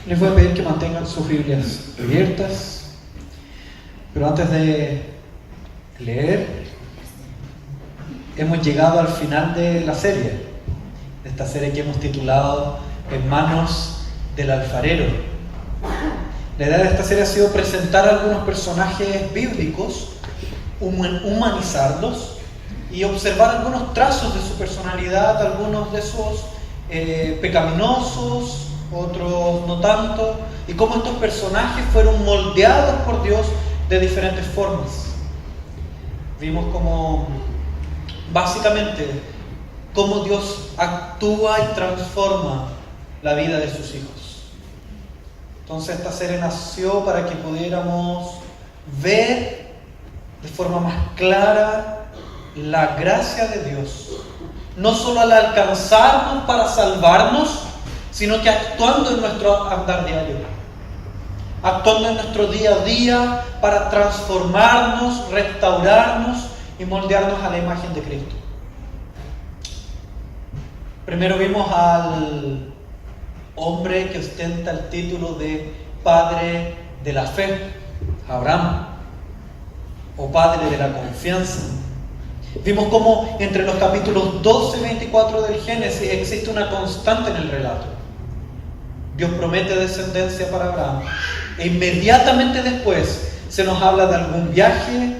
Les voy a pedir que mantengan sus Biblias abiertas, pero antes de leer, hemos llegado al final de la serie, de esta serie que hemos titulado En manos del alfarero. La idea de esta serie ha sido presentar algunos personajes bíblicos, humanizarlos y observar algunos trazos de su personalidad, algunos de esos pecaminosos, otros no tanto, y cómo estos personajes fueron moldeados por Dios de diferentes formas. Vimos cómo, básicamente, cómo Dios actúa y transforma la vida de sus hijos. Entonces esta serie nació para que pudiéramos ver de forma más clara la gracia de Dios, no solo al alcanzarnos para salvarnos, sino que actuando en nuestro andar diario, actuando en nuestro día a día para transformarnos, restaurarnos y moldearnos a la imagen de Cristo. Primero vimos al hombre que ostenta el título de padre de la fe, Abraham, o padre de la confianza. Vimos cómo entre los capítulos 12 y 24 del Génesis existe una constante en el relato. Dios promete descendencia para Abraham, e inmediatamente después se nos habla de algún viaje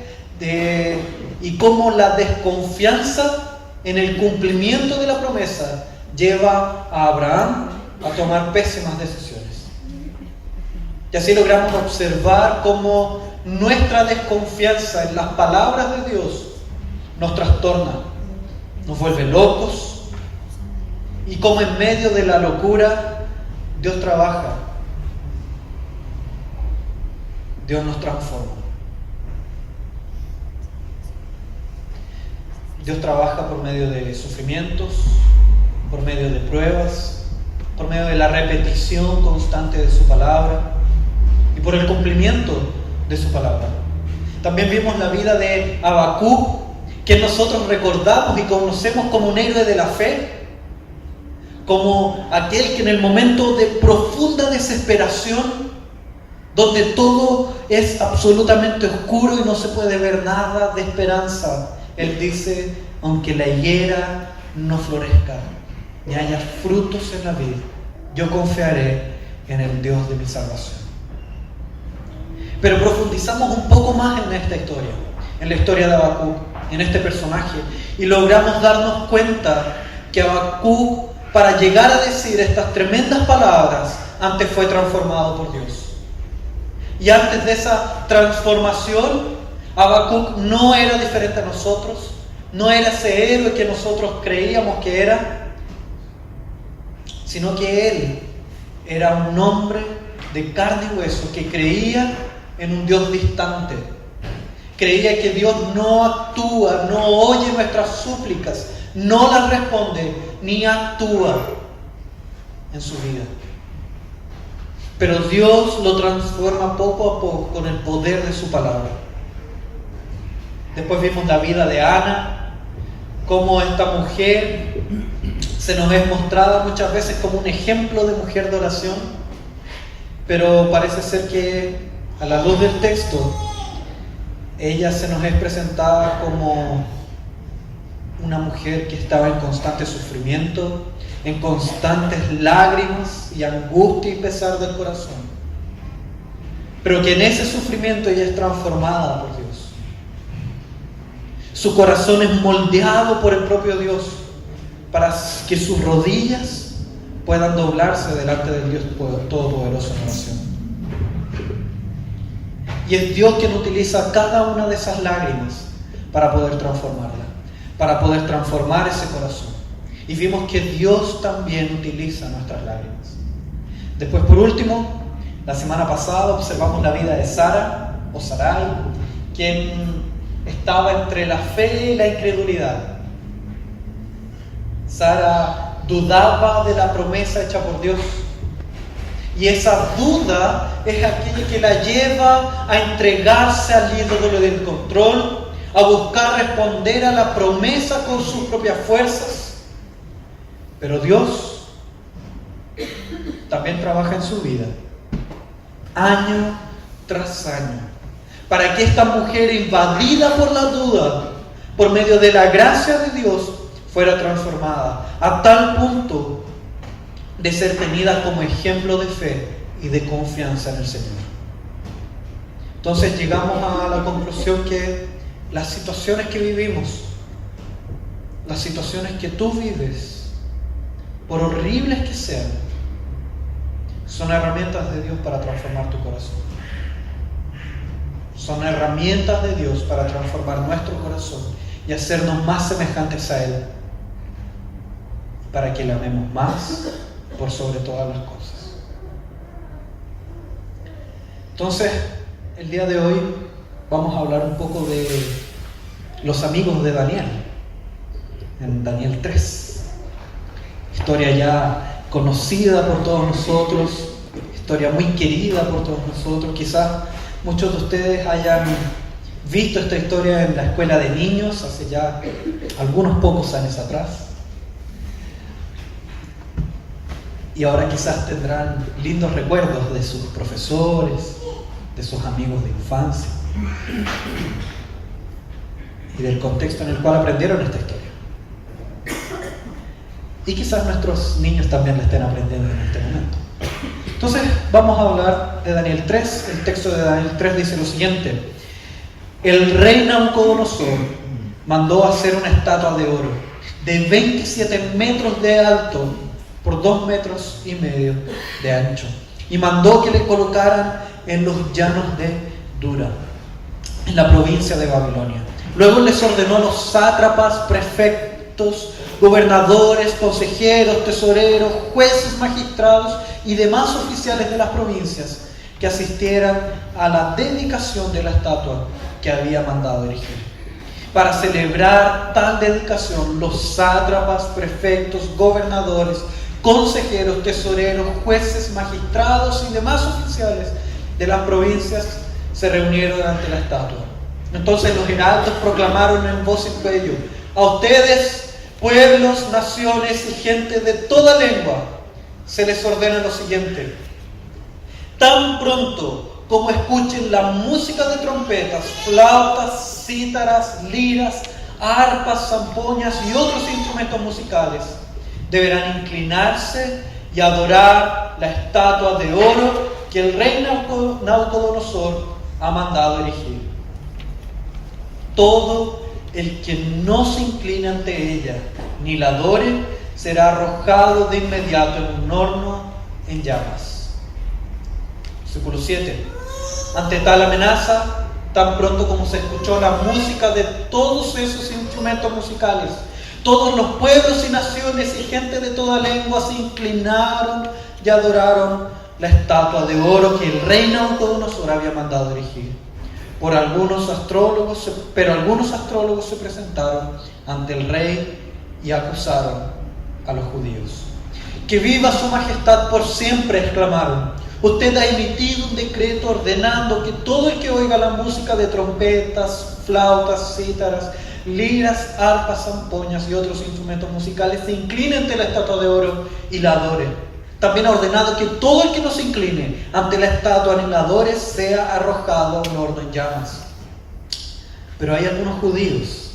y cómo la desconfianza en el cumplimiento de la promesa lleva a Abraham a tomar pésimas decisiones. Y así logramos observar cómo nuestra desconfianza en las palabras de Dios nos trastorna, nos vuelve locos, y cómo en medio de la locura Dios trabaja, Dios nos transforma. Dios trabaja por medio de sufrimientos, por medio de pruebas, por medio de la repetición constante de su palabra y por el cumplimiento de su palabra. También vimos la vida de Habacuc, que nosotros recordamos y conocemos como un héroe de la fe, como aquel que en el momento de profunda desesperación, donde todo es absolutamente oscuro y no se puede ver nada de esperanza, él dice: aunque la higuera no florezca ni haya frutos en la vid, yo confiaré en el Dios de mi salvación. Pero profundizamos un poco más en esta historia, en la historia de Habacuc, en este personaje, y logramos darnos cuenta que Habacuc, para llegar a decir estas tremendas palabras, antes fue transformado por Dios. Y antes de esa transformación, Habacuc no era diferente a nosotros, no era ese héroe que nosotros creíamos que era, sino que él era un hombre de carne y hueso que creía en un Dios distante. Creía que Dios no actúa, no oye nuestras súplicas, no las responde, ni actúa en su vida. Pero Dios lo transforma poco a poco con el poder de su palabra. Después vimos la vida de Ana, cómo esta mujer se nos es mostrada muchas veces como un ejemplo de mujer de oración, pero parece ser que a la luz del texto, ella se nos es presentada como una mujer que estaba en constante sufrimiento, en constantes lágrimas y angustia y pesar del corazón, pero que en ese sufrimiento ella es transformada por Dios. Su corazón es moldeado por el propio Dios para que sus rodillas puedan doblarse delante del Dios Todopoderoso en oración. Y es Dios quien utiliza cada una de esas lágrimas para poder transformarla, para poder transformar ese corazón. Y vimos que Dios también utiliza nuestras lágrimas. Después, por último, la semana pasada observamos la vida de Sara, o Sarai, quien estaba entre la fe y la incredulidad. Sara dudaba de la promesa hecha por Dios. Y esa duda es aquella que la lleva a entregarse al ídolo del control, a buscar responder a la promesa con sus propias fuerzas. Pero Dios también trabaja en su vida, año tras año, para que esta mujer, invadida por la duda, por medio de la gracia de Dios, fuera transformada a tal punto de ser tenida como ejemplo de fe y de confianza en el Señor. Entonces llegamos a la conclusión que las situaciones que vivimos, las situaciones que tú vives, por horribles que sean, son herramientas de Dios para transformar tu corazón. Son herramientas de Dios para transformar nuestro corazón y hacernos más semejantes a Él, para que le amemos más por sobre todas las cosas. Entonces, el día de hoy vamos a hablar un poco de los amigos de Daniel, en Daniel 3. Historia ya conocida por todos nosotros, historia muy querida por todos nosotros. Quizás muchos de ustedes hayan visto esta historia en la escuela de niños hace ya algunos pocos años atrás. Y ahora quizás tendrán lindos recuerdos de sus profesores, de sus amigos de infancia y del contexto en el cual aprendieron esta historia. Y quizás nuestros niños también la estén aprendiendo en este momento. Entonces vamos a hablar de Daniel 3. El texto de Daniel 3 dice lo siguiente: el rey Nabucodonosor mandó hacer una estatua de oro de 27 metros de alto por 2 metros y medio de ancho, y mandó que le colocaran en los llanos de Dura, en la provincia de Babilonia. Luego les ordenó a los sátrapas, prefectos, gobernadores, consejeros, tesoreros, jueces, magistrados y demás oficiales de las provincias que asistieran a la dedicación de la estatua que había mandado erigir. Para celebrar tal dedicación, los sátrapas, prefectos, gobernadores, consejeros, tesoreros, jueces, magistrados y demás oficiales de las provincias se reunieron ante la estatua. Entonces los heraldos proclamaron en voz y cuello: a ustedes, pueblos, naciones y gente de toda lengua, se les ordena lo siguiente: tan pronto como escuchen la música de trompetas, flautas, cítaras, liras, arpas, zampoñas y otros instrumentos musicales, deberán inclinarse y adorar la estatua de oro que el rey Nabucodonosor ha mandado erigir. Todo el que no se incline ante ella ni la adore será arrojado de inmediato en un horno en llamas. Versículo 7. Ante tal amenaza, tan pronto como se escuchó la música de todos esos instrumentos musicales, todos los pueblos y naciones y gente de toda lengua se inclinaron y adoraron la estatua de oro que el rey Nabucodonosor había mandado erigir. Pero algunos astrólogos se presentaron ante el rey y acusaron a los judíos. ¡Que viva su majestad por siempre!, exclamaron. Usted ha emitido un decreto ordenando que todo el que oiga la música de trompetas, flautas, cítaras, liras, arpas, zampoñas y otros instrumentos musicales se incline ante la estatua de oro y la adore. También ha ordenado que todo el que no se incline ante la estatua ni la adore sea arrojado a un horno en llamas. Pero hay algunos judíos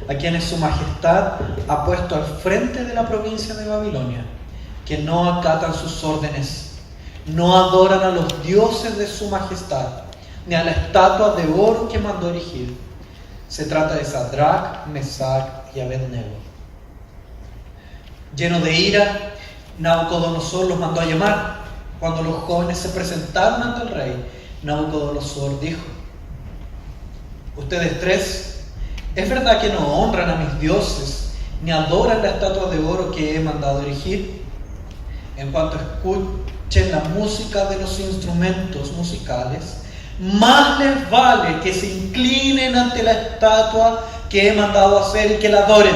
a quienes su majestad ha puesto al frente de la provincia de Babilonia, que no acatan sus órdenes, no adoran a los dioses de su majestad, ni a la estatua de oro que mandó erigir. Se trata de Sadrach, Mesach y Abednego. Lleno de ira, Nabucodonosor los mandó a llamar. Cuando los jóvenes se presentaron ante el rey, Nabucodonosor dijo: ustedes tres, ¿es verdad que no honran a mis dioses, ni adoran la estatua de oro que he mandado erigir? En cuanto escuchen la música de los instrumentos musicales, más les vale que se inclinen ante la estatua que he mandado hacer y que la adoren.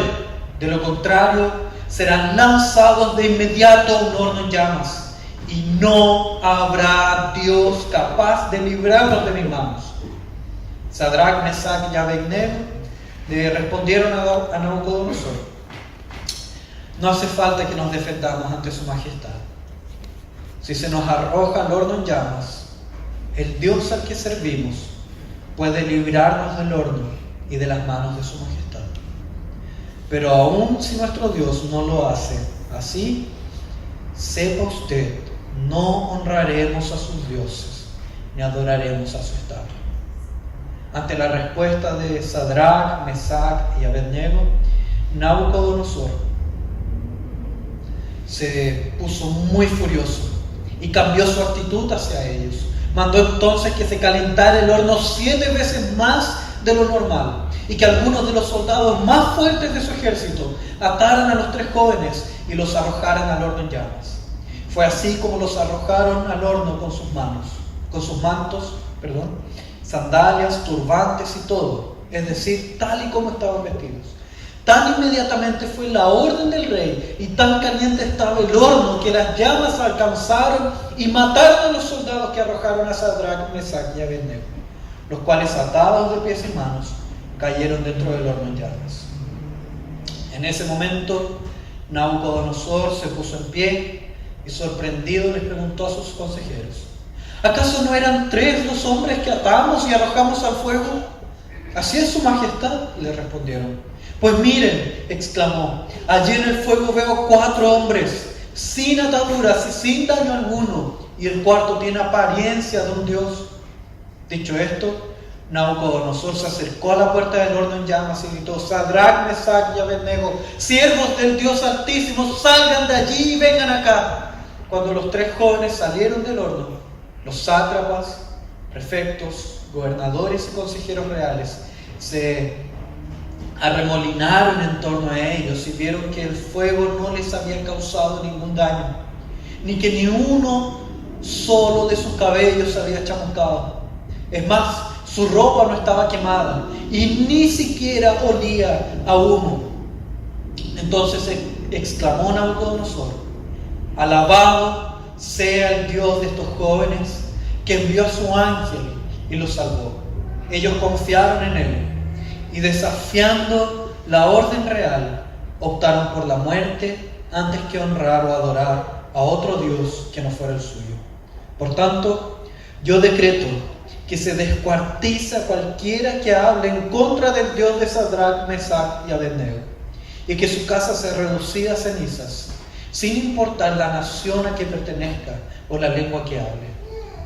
De lo contrario, serán lanzados de inmediato a un horno en llamas, y no habrá Dios capaz de librarlos de mis manos. Sadrach, Mesach y Abednego le respondieron a Nabucodonosor: no hace falta que nos defendamos ante su majestad. Si se nos arroja al horno en llamas, el Dios al que servimos puede librarnos del horno y de las manos de su majestad. Pero aun si nuestro Dios no lo hace así, sepa usted, no honraremos a sus dioses, ni adoraremos a su estatua. Ante la respuesta de Sadrach, Mesach y Abednego, Nabucodonosor se puso muy furioso y cambió su actitud hacia ellos. Mandó entonces que se calentara el horno 7 veces más de lo normal y que algunos de los soldados más fuertes de su ejército ataran a los 3 jóvenes y los arrojaran al horno en llamas. Fue así como los arrojaron al horno con sus mantos, sandalias, turbantes y todo, es decir, tal y como estaban vestidos. Tan inmediatamente fue la orden del rey y tan caliente estaba el horno que las llamas alcanzaron y mataron a los soldados que arrojaron a Sadrach, Mesach y Abednego, los cuales, atados de pies y manos, cayeron dentro del horno en llamas. En ese momento Nabucodonosor se puso en pie y sorprendido les preguntó a sus consejeros: ¿acaso no eran 3 los hombres que atamos y arrojamos al fuego? Así es su majestad, le respondieron. Pues miren, exclamó, allí en el fuego veo 4 hombres, sin ataduras y sin daño alguno, y el cuarto tiene apariencia de un dios. Dicho esto, Nabucodonosor se acercó a la puerta del horno en llamas y gritó: Sadrach, Mesach y Abednego, siervos del Dios Altísimo, salgan de allí y vengan acá. Cuando los 3 jóvenes salieron del horno, los sátrapas, prefectos, gobernadores y consejeros reales se arremolinaron en torno a ellos y vieron que el fuego no les había causado ningún daño, ni que ni uno solo de sus cabellos se había chamuscado. Es más, su ropa no estaba quemada y ni siquiera olía a humo. Entonces exclamó Nabucodonosor: alabado sea el Dios de estos jóvenes, que envió a su ángel y los salvó. Ellos confiaron en él y, desafiando la orden real, optaron por la muerte antes que honrar o adorar a otro Dios que no fuera el suyo. Por tanto, yo decreto que se descuartiza a cualquiera que hable en contra del Dios de Sadrach, Mesach y Abednego, y que su casa sea reducida a cenizas, sin importar la nación a que pertenezca o la lengua que hable.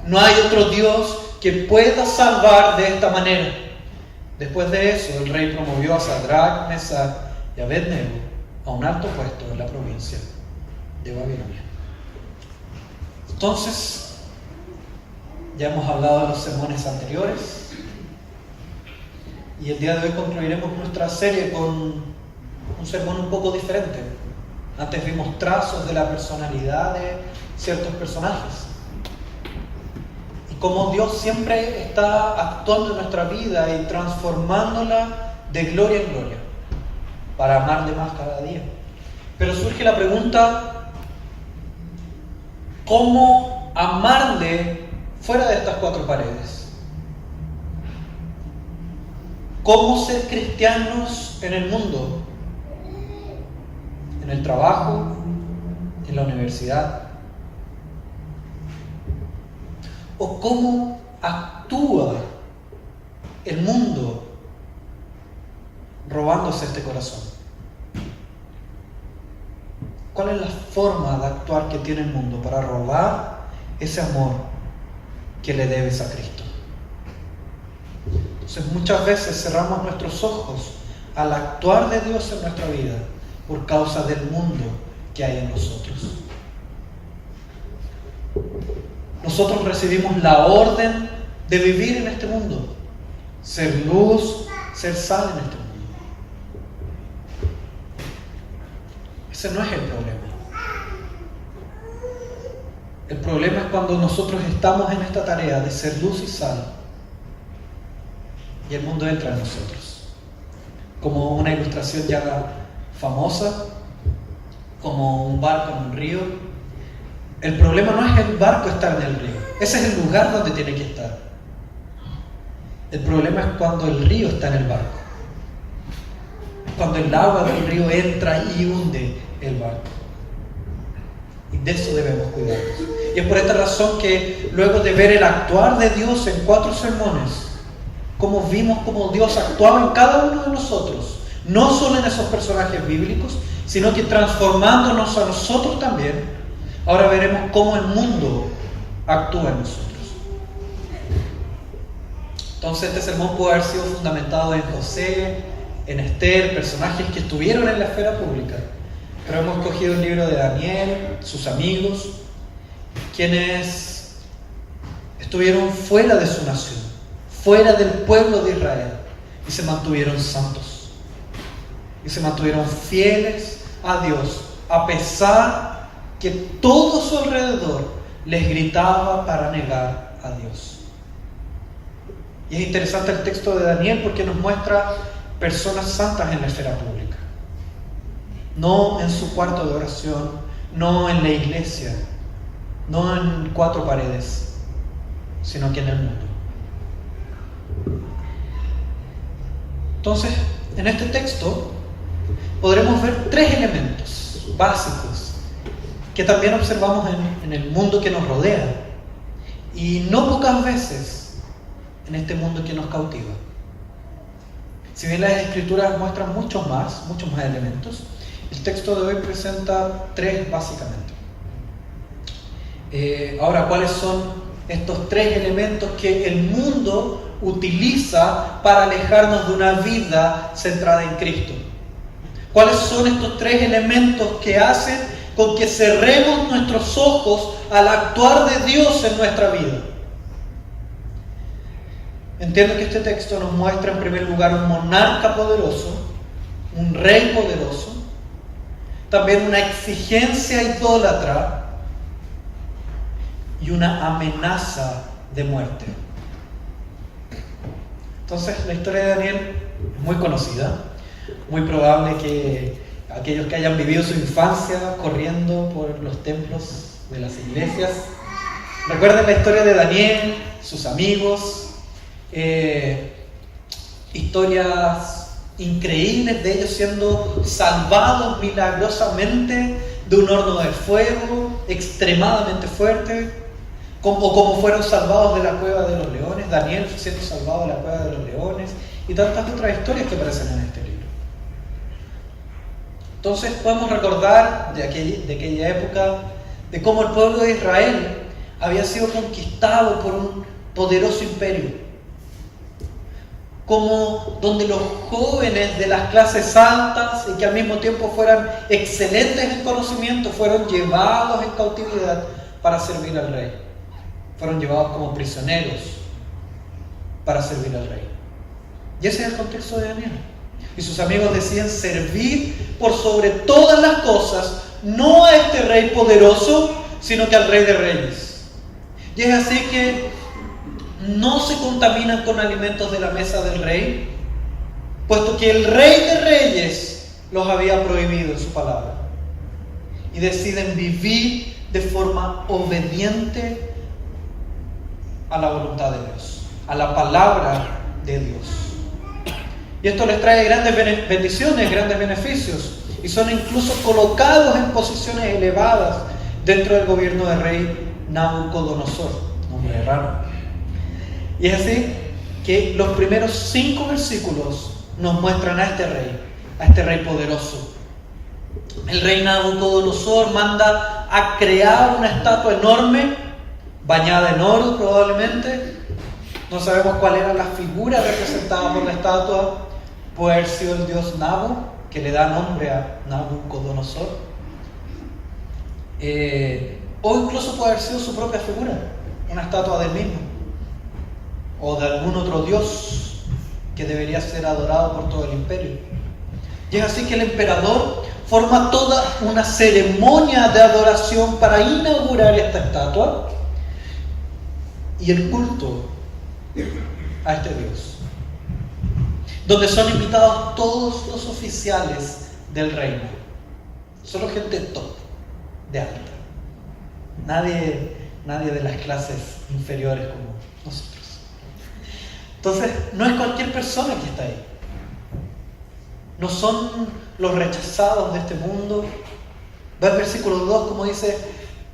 No hay otro Dios que pueda salvar de esta manera. Después de eso, el rey promovió a Sadrach, Mesach y Abednego a un alto puesto en la provincia de Babilonia. Entonces, ya hemos hablado de los sermones anteriores y el día de hoy concluiremos nuestra serie con un sermón un poco diferente. Antes vimos trazos de la personalidad de ciertos personajes y cómo Dios siempre está actuando en nuestra vida y transformándola de gloria en gloria para amarle más cada día. Pero surge la pregunta: ¿cómo amarle fuera de estas 4 paredes? ¿Cómo ser cristianos en el mundo? En el trabajo, en la universidad. ¿O cómo actúa el mundo robándose este corazón? ¿Cuál es la forma de actuar que tiene el mundo para robar ese amor que le debes a Cristo? Entonces, muchas veces cerramos nuestros ojos al actuar de Dios en nuestra vida por causa del mundo que hay en nosotros. Nosotros recibimos la orden de vivir en este mundo, ser luz, ser sal en este mundo. Ese no es el problema. El problema es cuando nosotros estamos en esta tarea de ser luz y sal y el mundo entra en nosotros. Como una ilustración ya famosa, como un barco en un río. El problema no es el barco estar en el río, ese es el lugar donde tiene que estar. El problema es cuando el río está en el barco, cuando el agua del río entra y hunde el barco. Y de eso debemos cuidarnos. Y es por esta razón que luego de ver el actuar de Dios en 4 sermones, como vimos cómo Dios actuaba en cada uno de nosotros, no solo en esos personajes bíblicos, sino que transformándonos a nosotros también, ahora veremos cómo el mundo actúa en nosotros. Entonces este sermón puede haber sido fundamentado en José, en Esther, personajes que estuvieron en la esfera pública. Pero hemos cogido el libro de Daniel, sus amigos, quienes estuvieron fuera de su nación, fuera del pueblo de Israel, y se mantuvieron santos. Y se mantuvieron fieles a Dios, a pesar que todo su alrededor les gritaba para negar a Dios. Y es interesante el texto de Daniel porque nos muestra personas santas en la esfera pública. No en su cuarto de oración, no en la iglesia, no en 4 paredes, sino que en el mundo. Entonces, en este texto podremos ver 3 elementos básicos que también observamos en el mundo que nos rodea, y no pocas veces en este mundo que nos cautiva. Si bien las escrituras muestran muchos más elementos, el texto de hoy presenta 3 básicamente. Ahora, ¿cuáles son estos 3 elementos que el mundo utiliza para alejarnos de una vida centrada en Cristo? ¿Cuáles son estos 3 elementos que hacen con que cerremos nuestros ojos al actuar de Dios en nuestra vida? Entiendo que este texto nos muestra en primer lugar un monarca poderoso, un rey poderoso, también una exigencia idólatra y una amenaza de muerte. Entonces, la historia de Daniel es muy conocida, muy probable que aquellos que hayan vivido su infancia corriendo por los templos de las iglesias recuerden la historia de Daniel, sus amigos, historias increíbles de ellos siendo salvados milagrosamente de un horno de fuego extremadamente fuerte, como fueron salvados de la cueva de los leones, Daniel siendo salvado de la cueva de los leones, y tantas otras historias que aparecen en este libro. Entonces podemos recordar de aquella época de cómo el pueblo de Israel había sido conquistado por un poderoso imperio, como donde los jóvenes de las clases altas y que al mismo tiempo fueran excelentes en conocimiento fueron llevados en cautividad para servir al rey. Fueron llevados como prisioneros para servir al rey. Y ese es el contexto de Daniel. Y sus amigos decían servir por sobre todas las cosas, no a este rey poderoso, sino que al rey de reyes. Y es así que no se contaminan con alimentos de la mesa del rey, puesto que el rey de reyes los había prohibido en su palabra. Y deciden vivir de forma obediente a la voluntad de Dios, a la palabra de Dios. Y esto les trae grandes bendiciones, grandes beneficios, y son incluso colocados en posiciones elevadas dentro del gobierno del rey Nabucodonosor, nombre raro. Y es así que los primeros 5 versículos nos muestran a este rey poderoso. El rey Nabucodonosor manda a crear una estatua enorme, bañada en oro probablemente. No sabemos cuál era la figura representada por la estatua. Puede haber sido el dios Nabu, que le da nombre a Nabucodonosor. O incluso puede haber sido su propia figura, una estatua del mismo, o de algún otro dios que debería ser adorado por todo el imperio. Y es así que el emperador forma toda una ceremonia de adoración para inaugurar esta estatua y el culto a este dios, donde son invitados todos los oficiales del reino, solo gente top, de alta, nadie de las clases inferiores como nosotros. Entonces, no es cualquier persona que está ahí. No son los rechazados de este mundo. Ve el versículo 2 como dice: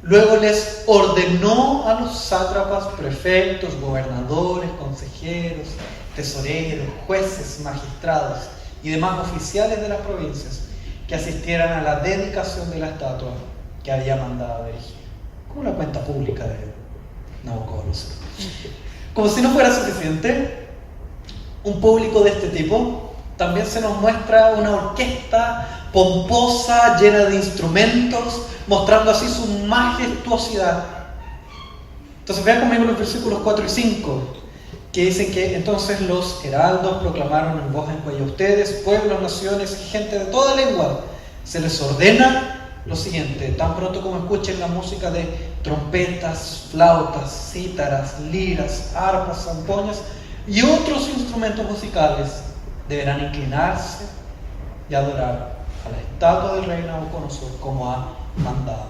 Luego les ordenó a los sátrapas, prefectos, gobernadores, consejeros, tesoreros, jueces, magistrados y demás oficiales de las provincias que asistieran a la dedicación de la estatua que había mandado erigir, como una cuenta pública de Nabucodonosor. Como si no fuera suficiente, un público de este tipo, también se nos muestra una orquesta pomposa, llena de instrumentos, mostrando así su majestuosidad. Entonces vean conmigo los versículos 4 y 5, que dicen que entonces los heraldos proclamaron en voz en cuello: ustedes, pueblos, naciones y gente de toda lengua, se les ordena lo siguiente: tan pronto como escuchen la música de trompetas, flautas, cítaras, liras, arpas, zampoñas y otros instrumentos musicales, deberán inclinarse y adorar a la estatua del rey Nabucodonosor como ha mandado.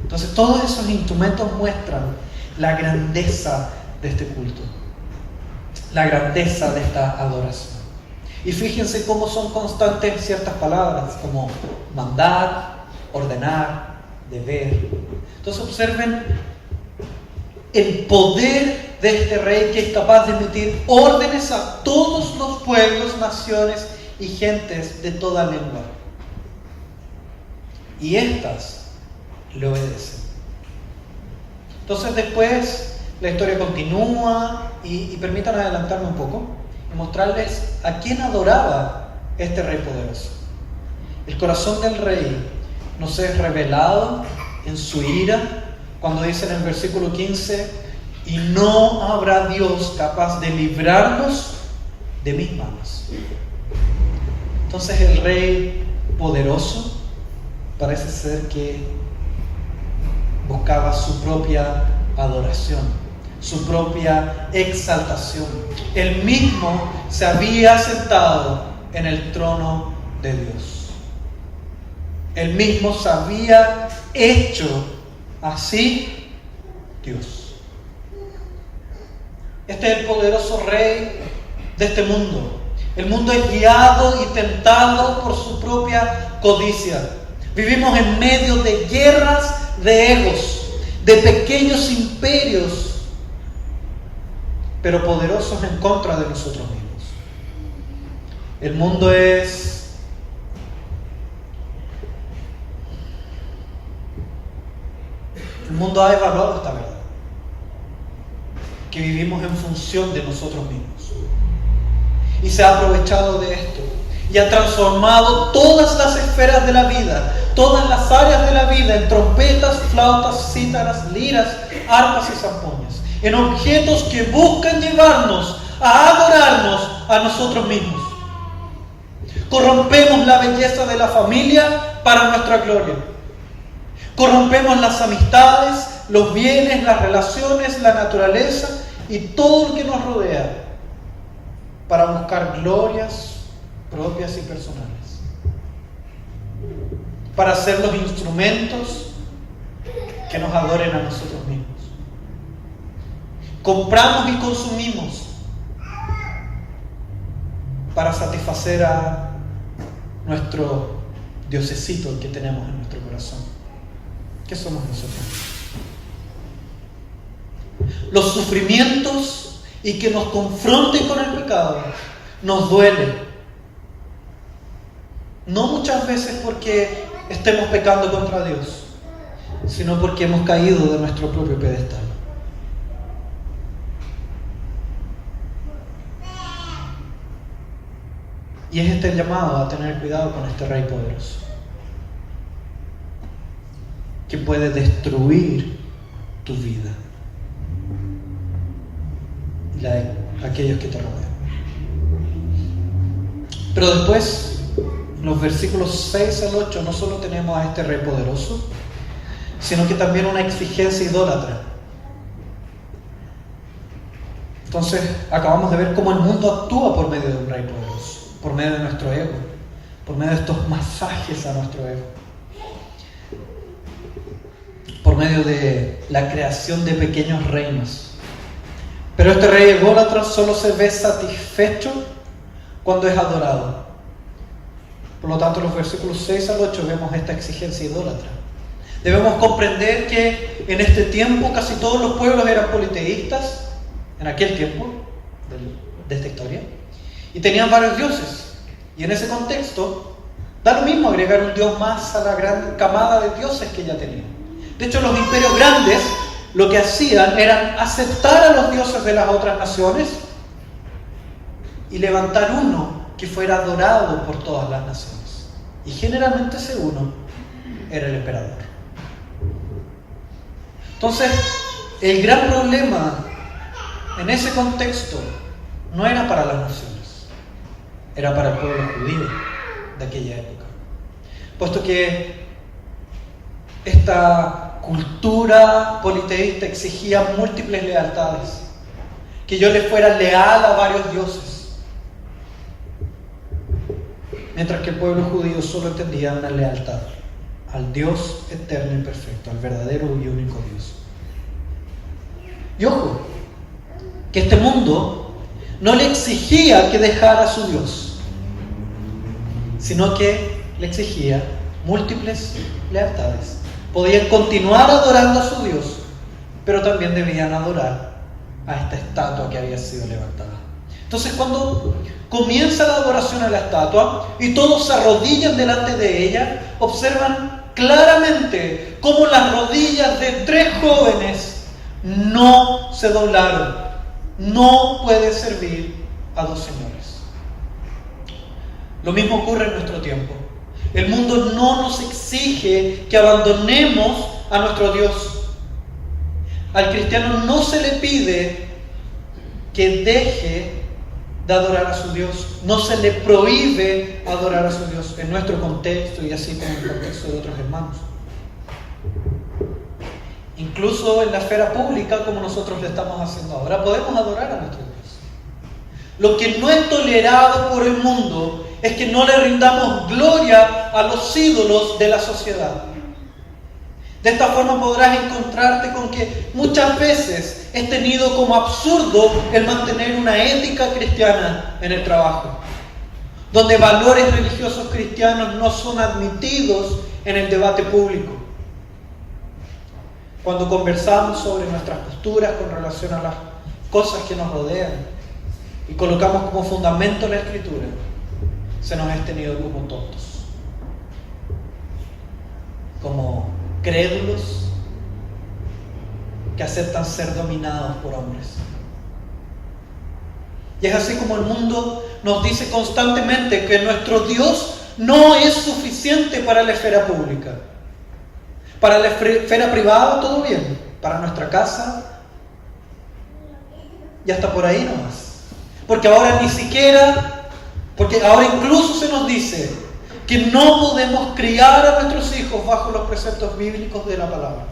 Entonces todos esos instrumentos muestran la grandeza de este culto, la grandeza de esta adoración. Y fíjense cómo son constantes ciertas palabras como mandar, ordenar, deber. Entonces observen el poder de este rey que es capaz de emitir órdenes a todos los pueblos, naciones y gentes de toda lengua. Y estas le obedecen. Entonces después la historia continúa y permítanme adelantarme un poco y mostrarles a quién adoraba este rey poderoso. El corazón del rey nos es revelado en su ira cuando dice en el versículo 15: y no habrá Dios capaz de librarnos de mis manos. Entonces el rey poderoso parece ser que buscaba su propia adoración, su propia exaltación. Él mismo se había sentado en el trono de Dios. Él mismo se había hecho así Dios. Este es el poderoso rey de este mundo. El mundo es guiado y tentado por su propia codicia. Vivimos en medio de guerras de egos, de pequeños imperios, pero poderosos en contra de nosotros mismos. El mundo ha evaluado esta verdad, que vivimos en función de nosotros mismos. Y se ha aprovechado de esto y ha transformado todas las esferas de la vida, todas las áreas de la vida, en trompetas, flautas, cítaras, liras, arpas y zampoñas, en objetos que buscan llevarnos a adorarnos a nosotros mismos. Corrompemos la belleza de la familia para nuestra gloria. Corrompemos las amistades, los bienes, las relaciones, la naturaleza y todo lo que nos rodea para buscar glorias propias y personales, para ser los instrumentos que nos adoren a nosotros mismos. Compramos y consumimos para satisfacer a nuestro diosecito que tenemos en nuestro corazón. ¿Qué somos nosotros? Los sufrimientos y que nos confronten con el pecado nos duelen. No muchas veces porque estemos pecando contra Dios, sino porque hemos caído de nuestro propio pedestal. Y es el llamado a tener cuidado con este rey poderoso, que puede destruir tu vida y la de aquellos que te rodean. Pero después, en los versículos 6 al 8, no solo tenemos a este rey poderoso, sino que también una exigencia idólatra. Entonces, acabamos de ver cómo el mundo actúa por medio de un rey poderoso, por medio de nuestro ego, por medio de estos masajes a nuestro ego, por medio de la creación de pequeños reinos. Pero este rey ególatra solo se ve satisfecho cuando es adorado. Por lo tanto, en los versículos 6 al 8 vemos esta exigencia idólatra. Debemos comprender que en este tiempo casi todos los pueblos eran politeístas, en aquel tiempo de esta historia, y tenían varios dioses. Y en ese contexto, da lo mismo agregar un dios más a la gran camada de dioses que ya tenían. De hecho, los imperios grandes lo que hacían era aceptar a los dioses de las otras naciones y levantar uno que fuera adorado por todas las naciones. Y generalmente ese uno era el emperador. Entonces, el gran problema en ese contexto no era para las naciones, era para el pueblo judío de aquella época. Puesto que esta cultura politeísta exigía múltiples lealtades, que yo le fuera leal a varios dioses, mientras que el pueblo judío solo entendía una lealtad al Dios eterno y perfecto, al verdadero y único Dios. Y ojo, que este mundo no le exigía que dejara a su Dios, sino que le exigía múltiples lealtades. Podían continuar adorando a su Dios, pero también debían adorar a esta estatua que había sido levantada. Entonces, cuando comienza la adoración a la estatua y todos se arrodillan delante de ella, observan claramente cómo las rodillas de 3 jóvenes no se doblaron. No puede servir a 2 señores. Lo mismo ocurre en nuestro tiempo. El mundo no nos exige que abandonemos a nuestro Dios. Al cristiano no se le pide que deje de adorar a su Dios. No se le prohíbe adorar a su Dios en nuestro contexto y así como en el contexto de otros hermanos. Incluso en la esfera pública, como nosotros lo estamos haciendo ahora, podemos adorar a nuestro Dios. Lo que no es tolerado por el mundo es que no le rindamos gloria a los ídolos de la sociedad. De esta forma podrás encontrarte con que muchas veces es tenido como absurdo el mantener una ética cristiana en el trabajo, donde valores religiosos cristianos no son admitidos en el debate público. Cuando conversamos sobre nuestras posturas con relación a las cosas que nos rodean y colocamos como fundamento la Escritura, se nos es tenido como tontos, como crédulos que aceptan ser dominados por hombres. Y es así como el mundo nos dice constantemente que nuestro Dios no es suficiente para la esfera pública. Para la esfera privada todo bien, para nuestra casa y hasta por ahí nomás. Porque ahora incluso se nos dice que no podemos criar a nuestros hijos bajo los preceptos bíblicos de la palabra.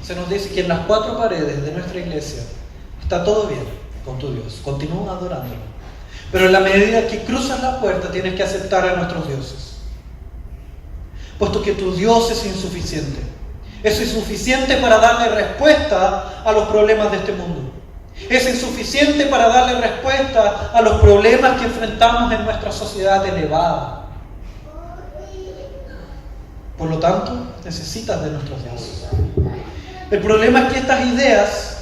Se nos dice que en las 4 paredes de nuestra iglesia está todo bien con tu Dios, continúa adorándolo. Pero en la medida que cruzas la puerta tienes que aceptar a nuestros dioses. Puesto que tu Dios es insuficiente. Es insuficiente para darle respuesta a los problemas de este mundo. Es insuficiente para darle respuesta a los problemas que enfrentamos en nuestra sociedad elevada. Por lo tanto, necesitas de nuestros dioses. El problema es que estas ideas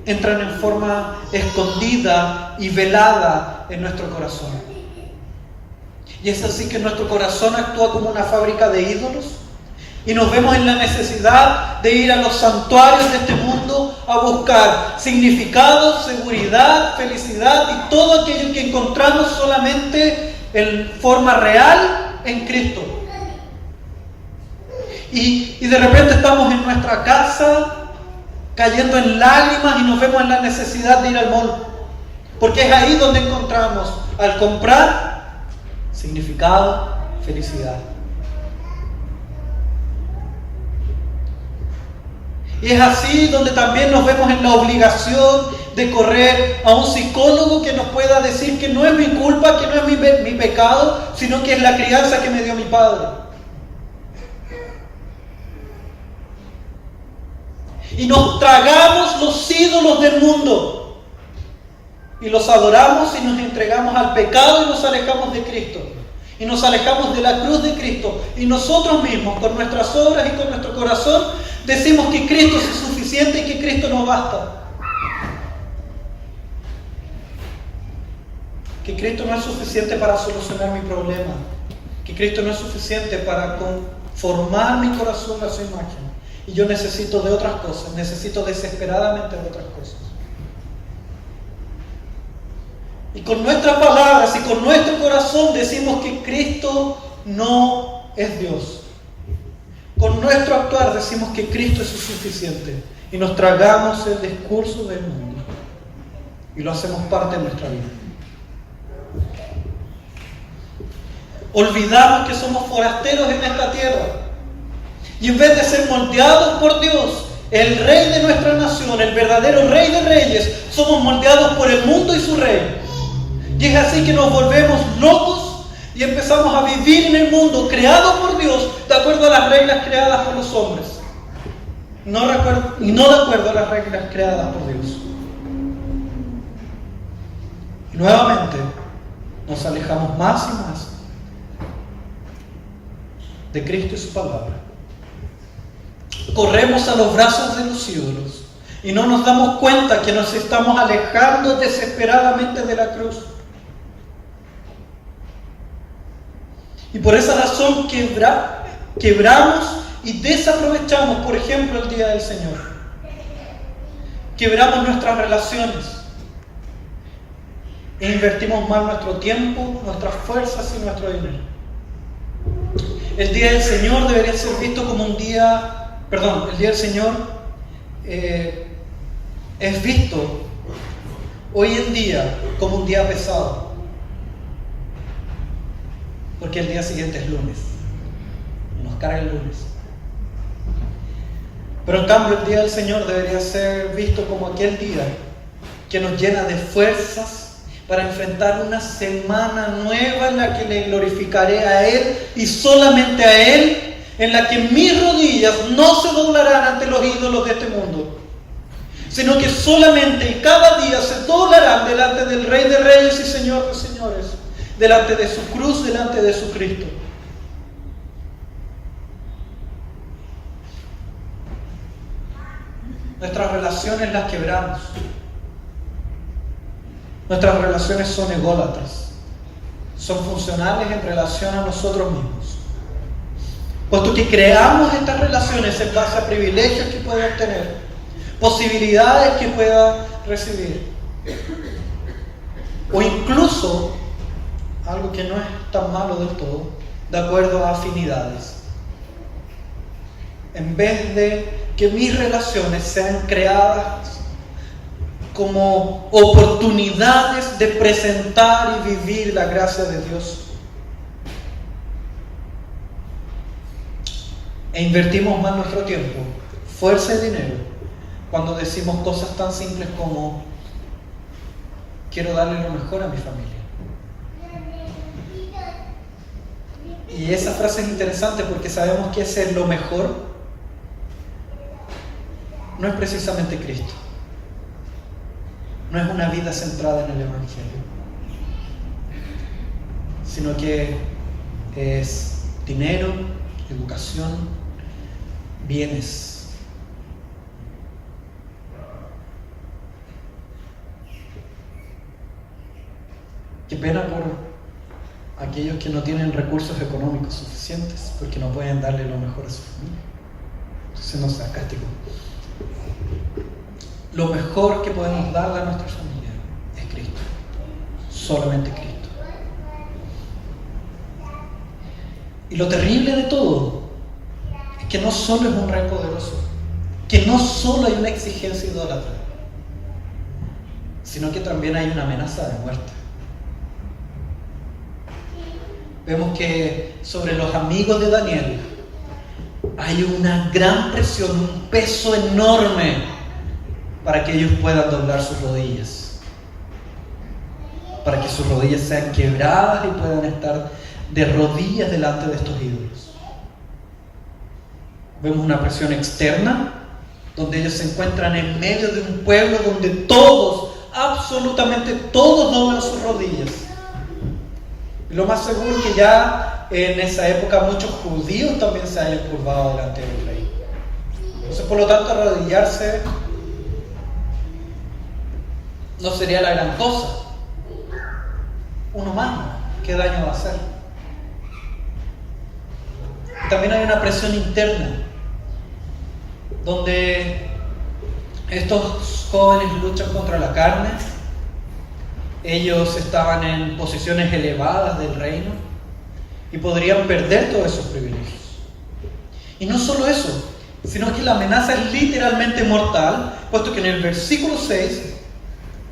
entran en forma escondida y velada en nuestro corazón. Y es así que nuestro corazón actúa como una fábrica de ídolos y nos vemos en la necesidad de ir a los santuarios de este mundo a buscar significado, seguridad, felicidad y todo aquello que encontramos solamente en forma real en Cristo. Y de repente estamos en nuestra casa cayendo en lágrimas y nos vemos en la necesidad de ir al mall, porque es ahí donde encontramos al comprar significado, felicidad. Y es así donde también nos vemos en la obligación de correr a un psicólogo que nos pueda decir que no es mi culpa, que no es mi pecado, sino que es la crianza que me dio mi padre. Y nos tragamos los ídolos del mundo y los adoramos y nos entregamos al pecado y nos alejamos de Cristo. y nos alejamos de la cruz de Cristo y nosotros mismos, con nuestras obras y con nuestro corazón, decimos que Cristo es suficiente y que Cristo nos basta. Que Cristo no es suficiente para solucionar mi problema. Que Cristo no es suficiente para conformar mi corazón a su imagen. Y yo necesito de otras cosas, necesito desesperadamente de otras cosas. Y con nuestras palabras y con nuestro corazón decimos que Cristo no es Dios. Con nuestro actuar decimos que Cristo es suficiente. Y nos tragamos el discurso del mundo. Y lo hacemos parte de nuestra vida. Olvidamos que somos forasteros en esta tierra. Y en vez de ser moldeados por Dios, el Rey de nuestra nación, el verdadero Rey de Reyes, somos moldeados por el mundo y su Rey. Y es así que nos volvemos locos y empezamos a vivir en el mundo creado por Dios de acuerdo a las reglas creadas por los hombres. No de acuerdo a las reglas creadas por Dios. Y nuevamente nos alejamos más y más de Cristo y su palabra. Corremos a los brazos de los ídolos y no nos damos cuenta que nos estamos alejando desesperadamente de la cruz. Y por esa razón quebramos y desaprovechamos, por ejemplo, el día del Señor. Quebramos nuestras relaciones e invertimos mal nuestro tiempo, nuestras fuerzas y nuestro dinero. El día del Señor debería ser visto como el día del Señor es visto hoy en día como un día pesado. Porque el día siguiente es lunes. Nos carga el lunes. Pero en cambio el día del Señor debería ser visto como aquel día que nos llena de fuerzas para enfrentar una semana nueva en la que le glorificaré a Él y solamente a Él, en la que mis rodillas no se doblarán ante los ídolos de este mundo, sino que solamente y cada día se doblarán delante del Rey de Reyes y Señor de Señores, delante de su cruz, delante de su Cristo. Nuestras relaciones las quebramos. Nuestras relaciones son ególatras. Son funcionales en relación a nosotros mismos. Puesto que creamos estas relaciones en base a privilegios que pueda obtener, posibilidades que pueda recibir, o incluso algo que no es tan malo del todo, de acuerdo a afinidades. En vez de que mis relaciones sean creadas como oportunidades de presentar y vivir la gracia de Dios. E invertimos más nuestro tiempo, fuerza y dinero cuando decimos cosas tan simples como: quiero darle lo mejor a mi familia. Y esa frase es interesante porque sabemos que ese lo mejor no es precisamente Cristo. No es una vida centrada en el Evangelio, sino que es dinero, educación, bienes. Qué pena por aquellos que no tienen recursos económicos suficientes, porque no pueden darle lo mejor a su familia. Entonces no sea castigo. Lo mejor que podemos darle a nuestra familia es Cristo. Solamente Cristo. Y lo terrible de todo es que no solo es un rey poderoso, que no solo hay una exigencia idólatra, sino que también hay una amenaza de muerte. Vemos que sobre los amigos de Daniel hay una gran presión, un peso enorme para que ellos puedan doblar sus rodillas, para que sus rodillas sean quebradas y puedan estar de rodillas delante de estos ídolos. Vemos una presión externa, donde ellos se encuentran en medio de un pueblo donde todos, absolutamente todos, doblan sus rodillas. Y lo más seguro es que ya en esa época muchos judíos también se hayan curvado delante del rey. Entonces, por lo tanto, arrodillarse no sería la gran cosa. Un humano, ¿qué daño va a hacer? Y también hay una presión interna, donde estos jóvenes luchan contra la carne. Ellos estaban en posiciones elevadas del reino y podrían perder todos esos privilegios. Y no solo eso, sino que la amenaza es literalmente mortal, puesto que en el versículo 6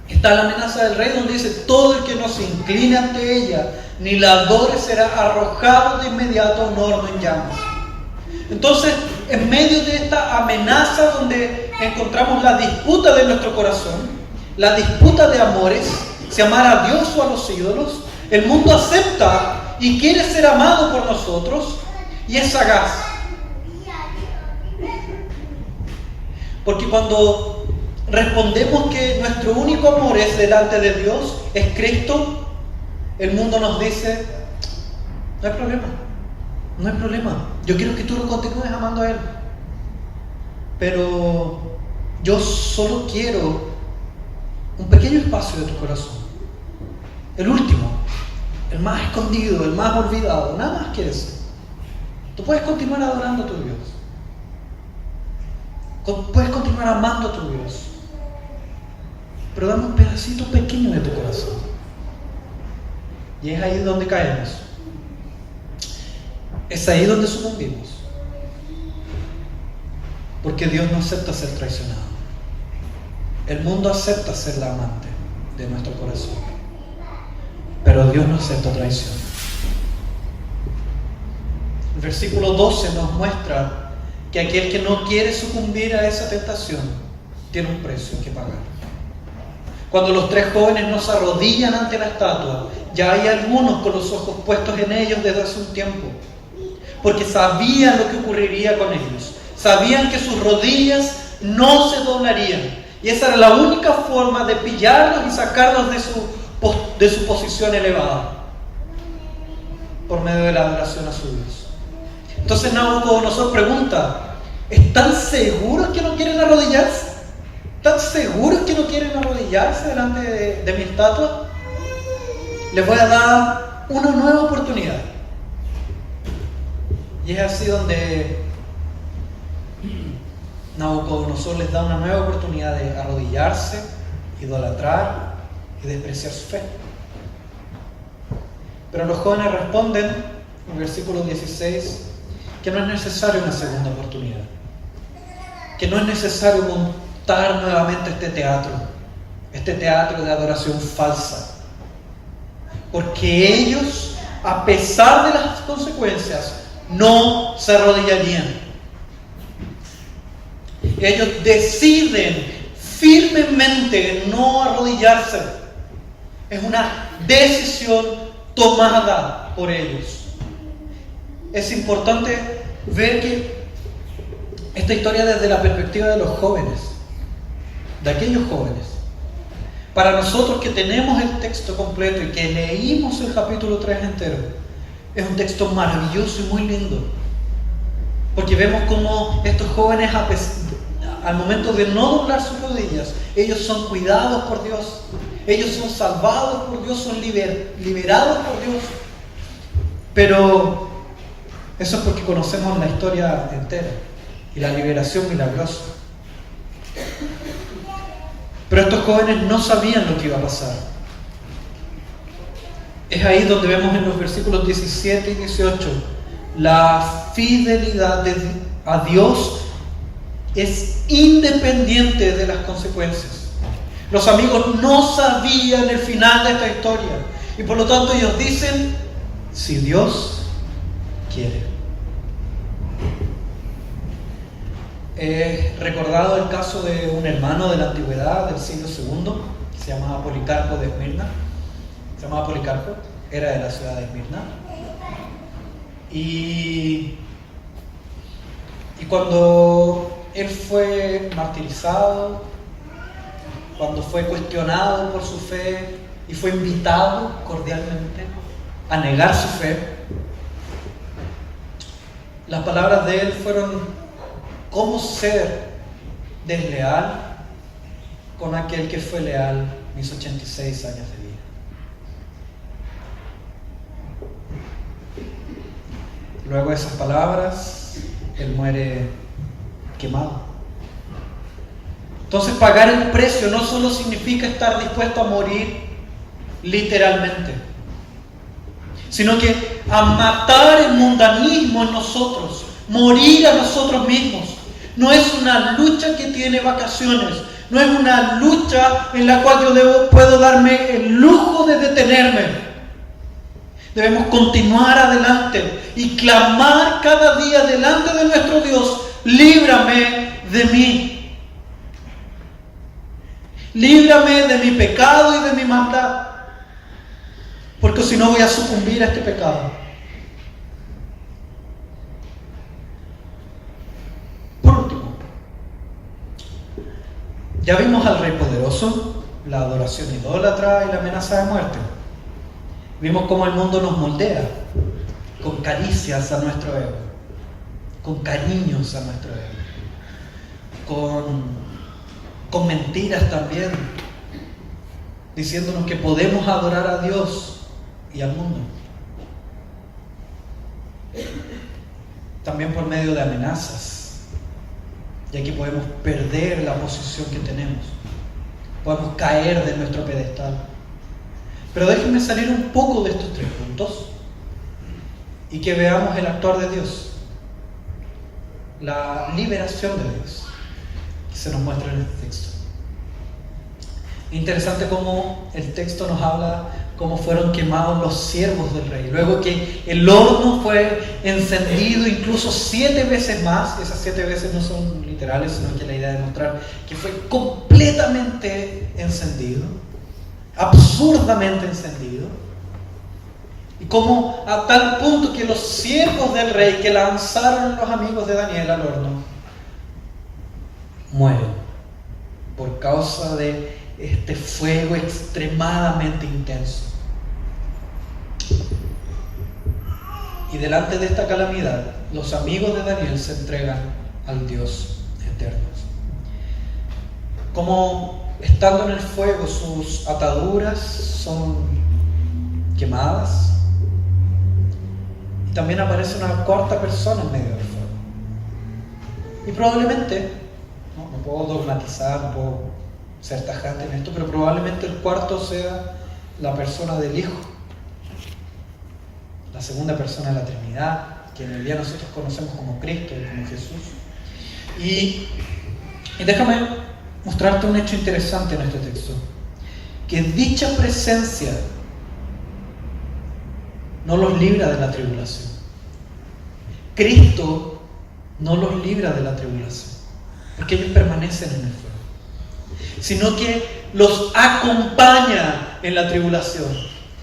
está la amenaza del rey, donde dice: todo el que no se incline ante ella ni la adore será arrojado de inmediato a un horno en llamas. Entonces, en medio de esta amenaza donde encontramos la disputa de nuestro corazón, la disputa de amores, si amar a Dios o a los ídolos, el mundo acepta y quiere ser amado por nosotros, y es sagaz. Porque cuando respondemos que nuestro único amor es delante de Dios, es Cristo, el mundo nos dice: no hay problema, no hay problema, yo quiero que tú lo continúes amando a Él, pero yo solo quiero un pequeño espacio de tu corazón, el último, el más escondido, el más olvidado, nada más que eso. Tú puedes continuar adorando a tu Dios, puedes continuar amando a tu Dios, pero dame un pedacito pequeño de tu corazón. Y es ahí donde caemos, es ahí donde sucumbimos, porque Dios no acepta ser traicionado. El mundo acepta ser la amante de nuestro corazón, pero Dios no acepta traición. El versículo 12 nos muestra que aquel que no quiere sucumbir a esa tentación tiene un precio que pagar. Cuando los tres jóvenes no se arrodillan ante la estatua, ya hay algunos con los ojos puestos en ellos desde hace un tiempo, porque sabían lo que ocurriría con ellos, sabían que sus rodillas no se doblarían, y esa era la única forma de pillarlos y sacarlos de su posición elevada, por medio de la adoración a su Dios. Entonces Nabucodonosor pregunta: ¿están seguros que no quieren arrodillarse? ¿Están seguros que no quieren arrodillarse delante de mi estatua? Les voy a dar una nueva oportunidad. Y es así donde Nabucodonosor les da una nueva oportunidad de arrodillarse, idolatrar y despreciar su fe. Pero los jóvenes responden, en el versículo 16, que no es necesaria una segunda oportunidad, que no es necesario montar nuevamente este teatro de adoración falsa, porque ellos, a pesar de las consecuencias, no se arrodillarían. Ellos deciden firmemente no arrodillarse. Es una decisión tomada por ellos. Es importante ver que esta historia desde la perspectiva de los jóvenes, de aquellos jóvenes. Para nosotros que tenemos el texto completo y que leímos el capítulo 3 entero, es un texto maravilloso y muy lindo, porque vemos cómo estos jóvenes, al momento de no doblar sus rodillas, ellos son cuidados por Dios, ellos son salvados por Dios, son liberados por Dios. Pero eso es porque conocemos la historia entera y la liberación milagrosa. Pero estos jóvenes no sabían lo que iba a pasar. Es ahí donde vemos en los versículos 17 y 18 la fidelidad a Dios es independiente de las consecuencias. Los amigos no sabían el final de esta historia y por lo tanto ellos dicen: si Dios quiere. He recordado el caso de un hermano de la antigüedad del siglo II, se llamaba Policarpo de Esmirna. Se llamaba Policarpo, era de la ciudad de Esmirna. Y cuando él fue martirizado, cuando fue cuestionado por su fe y fue invitado cordialmente a negar su fe. Las palabras de él fueron: ¿cómo ser desleal con aquel que fue leal mis 86 años de vida? Luego de esas palabras, él muere quemado. Entonces, pagar el precio no solo significa estar dispuesto a morir literalmente, sino que a matar el mundanismo en nosotros, morir a nosotros mismos. No es una lucha que tiene vacaciones, no es una lucha en la cual yo puedo darme el lujo de detenerme. Debemos continuar adelante y clamar cada día delante de nuestro Dios: líbrame de mí. Líbrame de mi pecado y de mi maldad, porque si no voy a sucumbir a este pecado. Por último, ya vimos al Rey poderoso, la adoración idólatra y la amenaza de muerte. Vimos cómo el mundo nos moldea con caricias a nuestro ego, con cariños a nuestro ego, con mentiras también, diciéndonos que podemos adorar a Dios y al mundo. También por medio de amenazas, ya que podemos perder la posición que tenemos, podemos caer de nuestro pedestal. Pero déjenme salir un poco de estos tres puntos y que veamos el actuar de Dios, la liberación de Dios que se nos muestra en este texto. Interesante cómo el texto nos habla cómo fueron quemados los siervos del rey. Luego que el horno fue encendido incluso 7 veces más. Esas 7 veces no son literales, sino que la idea de mostrar que fue completamente encendido, absurdamente encendido. Y como a tal punto que los siervos del rey que lanzaron a los amigos de Daniel al horno mueren por causa de este fuego extremadamente intenso. Y delante de esta calamidad, los amigos de Daniel se entregan al Dios eterno. Como estando en el fuego, sus ataduras son quemadas. Y también aparece una cuarta persona en medio del fuego. Y probablemente, no puedo dogmatizar, no puedo ser tajante en esto, pero probablemente el cuarto sea la persona del Hijo, la segunda persona de la Trinidad, que en el día nosotros conocemos como Cristo y como Jesús. Y déjame mostrarte un hecho interesante en este texto, que dicha presencia no los libra de la tribulación. Cristo no los libra de la tribulación, porque ellos permanecen en el fuego, sino que los acompaña en la tribulación.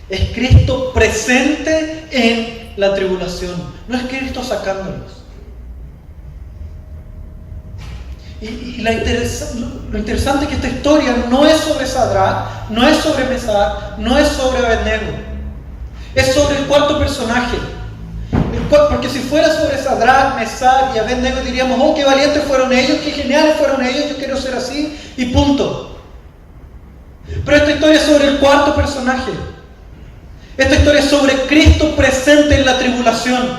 Es Cristo presente en la tribulación, no es Cristo sacándolos. Y lo interesante es que esta historia no es sobre Sadrach, no es sobre Mesach, no es sobre Abednego, es sobre el cuarto personaje. Porque si fuera sobre Sadrach, Mesach y Abednego diríamos: oh, qué valientes fueron ellos, qué geniales fueron ellos, yo quiero ser así, y punto. Pero esta historia es sobre el cuarto personaje. Esta historia es sobre Cristo presente en la tribulación,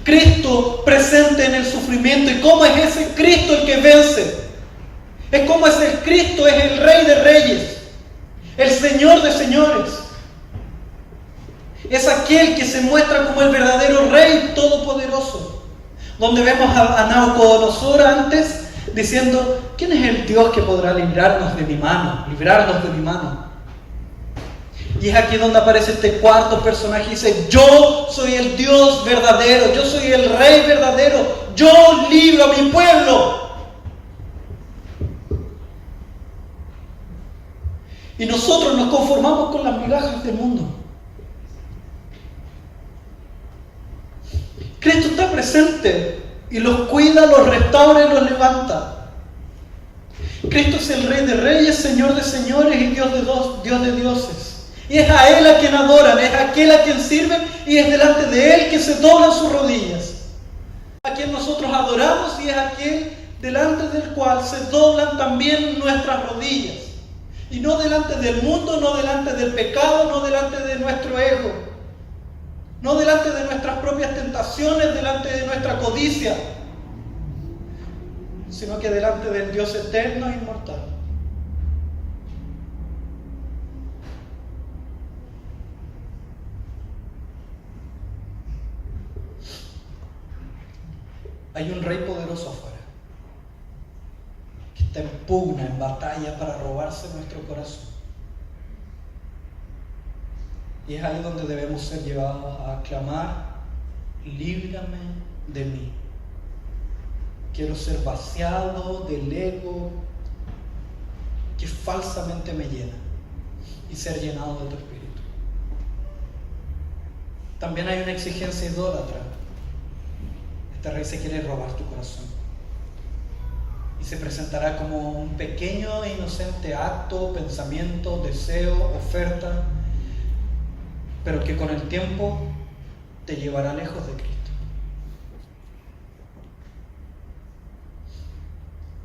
Cristo presente en el sufrimiento. ¿Y cómo es ese Cristo el que vence? Es como ese Cristo es el Rey de Reyes, el Señor de Señores. Es aquel que se muestra como el verdadero Rey todopoderoso. Donde vemos a Nabucodonosor antes diciendo: ¿quién es el Dios que podrá librarnos de mi mano? Librarnos de mi mano. Y es aquí donde aparece este cuarto personaje y dice: yo soy el Dios verdadero, yo soy el Rey verdadero, yo libro a mi pueblo. Y nosotros nos conformamos con las migajas del mundo. Cristo está presente y los cuida, los restaura y los levanta. Cristo es el Rey de Reyes, Señor de Señores y Dios de dioses. Y es a Él a quien adoran, es a aquel a quien sirven y es delante de Él que se doblan sus rodillas. A quien nosotros adoramos y es aquel delante del cual se doblan también nuestras rodillas. Y no delante del mundo, no delante del pecado, no delante de nuestro ego, no delante de nuestras propias tentaciones, delante de nuestra codicia, sino que delante del Dios eterno e inmortal. Hay un rey poderoso afuera que está en pugna, en batalla para robarse nuestro corazón. Y es ahí donde debemos ser llevados a clamar: líbrame de mí. Quiero ser vaciado del ego que falsamente me llena y ser llenado de tu Espíritu. También hay una exigencia idólatra. Este rey se quiere robar tu corazón y se presentará como un pequeño e inocente acto, pensamiento, deseo, oferta, pero que con el tiempo te llevará lejos de Cristo.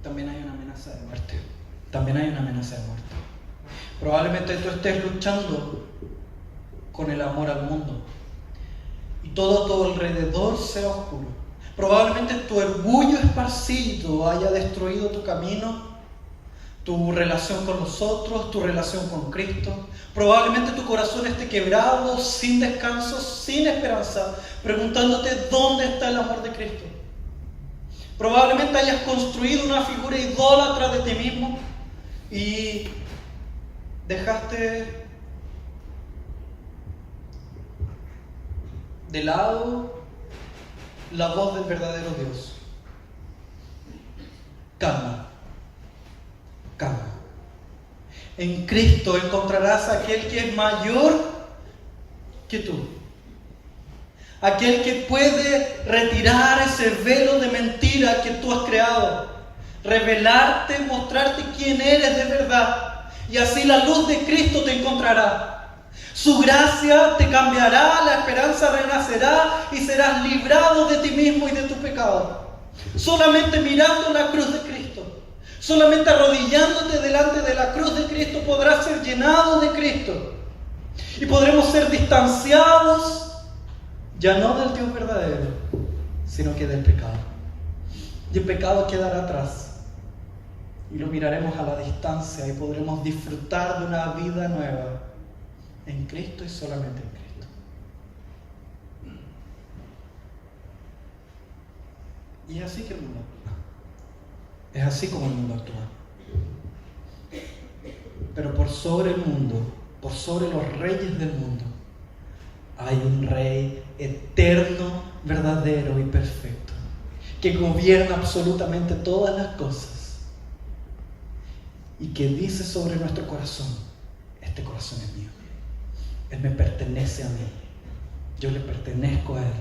También hay una amenaza de muerte. También hay una amenaza de muerte. Probablemente tú estés luchando con el amor al mundo y todo alrededor sea oscuro. Probablemente tu orgullo esparcido haya destruido tu camino, tu relación con los otros, tu relación con Cristo. Probablemente tu corazón esté quebrado, sin descanso, sin esperanza, preguntándote dónde está el amor de Cristo. Probablemente hayas construido una figura idólatra de ti mismo y dejaste de lado la voz del verdadero Dios. Calma. En Cristo encontrarás a aquel que es mayor que tú. Aquel que puede retirar ese velo de mentira que tú has creado, revelarte, mostrarte quién eres de verdad, y así la luz de Cristo te encontrará. Su gracia te cambiará, la esperanza renacerá y serás librado de ti mismo y de tu pecado. Solamente mirando la cruz de Cristo, solamente arrodillándote delante de la cruz de Cristo podrás ser llenado de Cristo y podremos ser distanciados ya no del Dios verdadero, sino que del pecado. Y el pecado quedará atrás y lo miraremos a la distancia y podremos disfrutar de una vida nueva en Cristo y solamente en Cristo. Y es así que el mundo actúa. Es así como el mundo actúa. Pero por sobre el mundo, por sobre los reyes del mundo, hay un rey eterno, verdadero y perfecto, que gobierna absolutamente todas las cosas y que dice sobre nuestro corazón: este corazón es mío. Él me pertenece a mí. Yo le pertenezco a Él.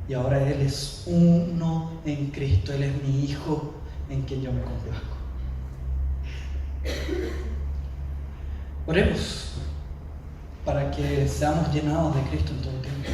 Y ahora Él es uno en Cristo. Él es mi Hijo en quien yo me complazco. Oremos para que seamos llenados de Cristo en todo tiempo.